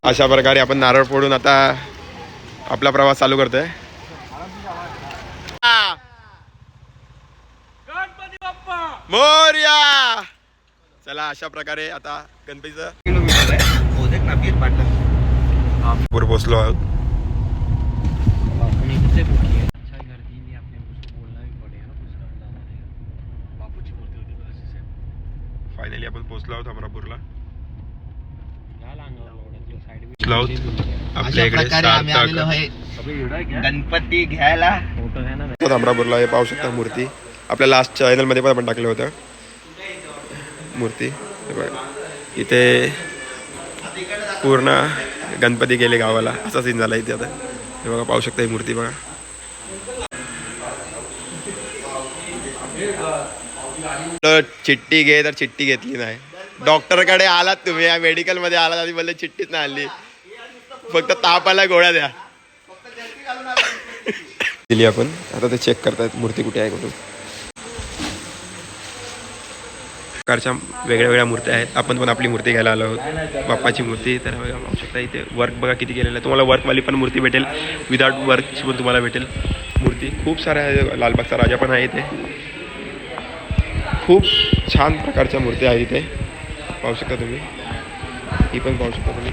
अशा प्रकारे आपण नारळ फोडून आता आपला प्रवास चालू करतोय. मोरया. चला अशा प्रकारे आता गणपतीचं किलोमीटर पूर पोहोचलो आहोत. फायनली आपण पोहोचलो आहोत अमरापूरला. आपल्या इकडे गणपती घ्यायला अमरापूरला हे पाहू शकता मूर्ती. आपल्या लास्ट चॅनल मध्ये पण आपण टाकलं होतं मूर्ती. इथे पूर्ण गणपती गेले गावाला असा सीन झाला इथे. आता हे बघा पाहू शकता ही मूर्ती बघा. चिठ्ठी घे तर चिठ्ठी घेतली नाही. डॉक्टरकडे आलात तुम्ही, या मेडिकल मध्ये आलात आणि बोलले चिठ्ठीच नाही आणली, फक्त ताप आला गोळ्या द्या दिली आपण. आता ते चेक करतायत मूर्ती कुठे आहे कुठून. प्रकारच्या वेगळ्या वेगळ्या मूर्त्या आहेत. आपण पण आपली मूर्ती घ्यायला आलो आहोत, बाप्पाची मूर्ती. तर बघा पाहू शकता इथे वर्क बघा किती केलेलं आहे. तुम्हाला वर्कवाली पण मूर्ती भेटेल, विदाउट वर्कची पण तुम्हाला भेटेल मूर्ती. खूप साऱ्या आहे. लालबागचा राजा पण आहे इथे. खूप छान प्रकारच्या मूर्त्या आहेत इथे पाहू शकता तुम्ही. ही पण पाहू शकता तुम्ही.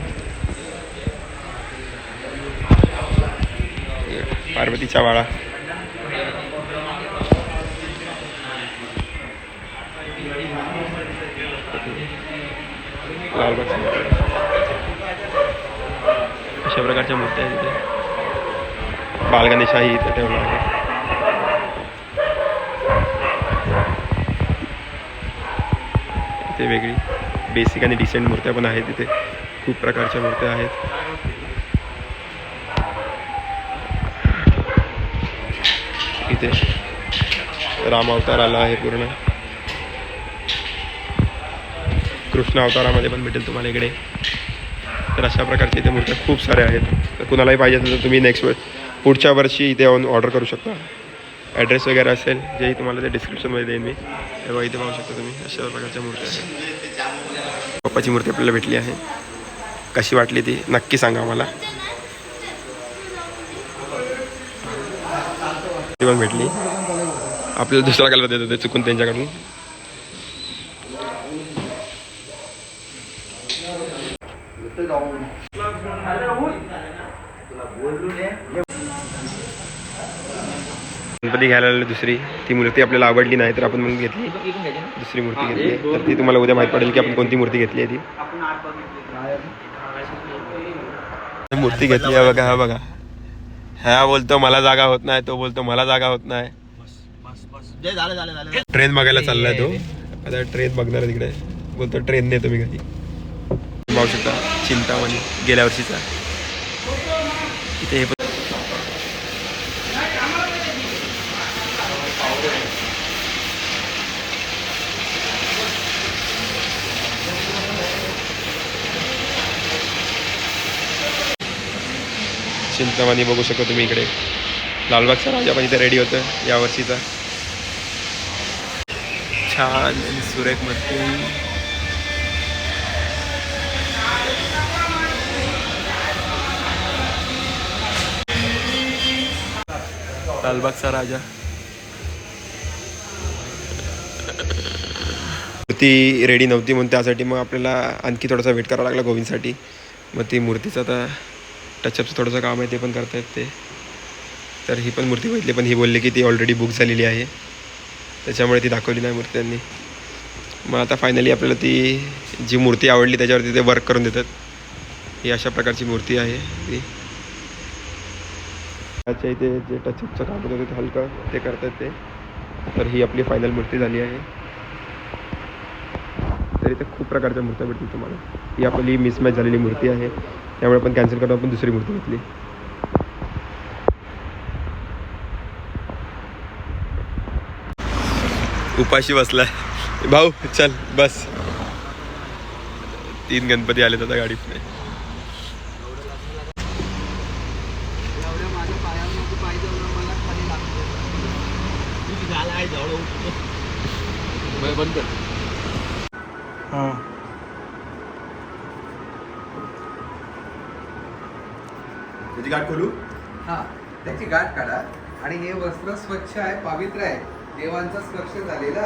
पार्वतीचा वाडा. अशा प्रकारच्या मूर्त्या आहेत इथे. बालगणेशाही इथे ठेवला आहे. इथे वेगळी बेसिक आणि डिसेंट मूर्त्या पण आहेत. इथे खूप प्रकारच्या मूर्त्या आहेत. इथे राम अवतार आला आहे पूर्ण. कृष्ण अवतारामध्ये पण भेटेल तुम्हाला इकडे. तर अशा प्रकारचे इथे मूर्त्या खूप साऱ्या आहेत. तर कुणालाही पाहिजे असेल तर तुम्ही नेक्स्ट पुढच्या वर्षी इथे येऊन ऑर्डर करू शकता. ॲड्रेस वगैरे असेल जेही तुम्हाला ते डिस्क्रिप्शनमध्ये देईन मी. तेव्हा इथे पाहू शकता तुम्ही अशा प्रकारच्या मूर्त्या आहेत. बाप्पाची मूर्ती आपल्याला भेटली आहे. कशी वाटली ती नक्की सांगा मला. ती पण भेटली. आपल्याला दुसरा कलर देत होते चुकून त्यांच्याकडून. गणपती घ्यायला आलेली दुसरी ती मूर्ती आपल्याला आवडली नाही तर आपण मग घेतली दुसरी मूर्ती घेतली. तर ती तुम्हाला उद्या माहीत पडेल की आपण कोणती मूर्ती घेतली आहे. ती मूर्ती घेतली आहे बघा. हा बघा, हा बोलतो मला जागा होत नाही, तो बोलतो मला जागा होत नाही. ट्रेन बघायला चाललाय तो. आता ट्रेन बघणार आहे तिकडे. बोलतो ट्रेन ने तुम्ही घरी. पाहू शकता चिंतामणी गेल्या वर्षीचा. इथे हे चिंतामणी बघू शकता तुम्ही इकडे. लालबागचा राजा पण इथे रेडी होतं या वर्षीचा. छान आणि सुरेख मूर्ती. लालबागचा राजा. मूर्ती रेडी नव्हती म्हणून त्यासाठी मग आपल्याला आणखी थोडासा वेट करावा लागला गोविंदसाठी. मग ती मूर्तीचं आता टचअपचं थोडंसं काम आहे ते पण करता येत ते. तर ही पण मूर्ती बघितली पण ही बोलली की ती ऑलरेडी बुक झालेली आहे त्याच्यामुळे ती दाखवली नाही मूर्ती त्यांनी. मग आता फायनली आपल्याला ती जी मूर्ती आवडली त्याच्यावरती ते वर्क करून देतात. ही अशा प्रकारची मूर्ती आहे ती. त्याच्या इथे जे टचअपचं काम होतं ते हलकं ते करतात ते. तर ही आपली फायनल मूर्ती झाली आहे. तर इथे खूप प्रकारच्या मूर्त्या भेटतील तुम्हाला. ही आपली मिसमॅच झालेली मूर्ती आहे त्यामुळे आपण कॅन्सल करून आपण दुसरी मूर्ती घेतली. उपाशी बसलाय भाऊ. चल बस. 3 गणपती आले आता गाडीत. बंद त्याची गाठ खोलू. हा, त्याची गाठ काढा आणि हे वस्त्र स्वच्छ आहे, पवित्र आहे, देवांचा स्पर्श झालेला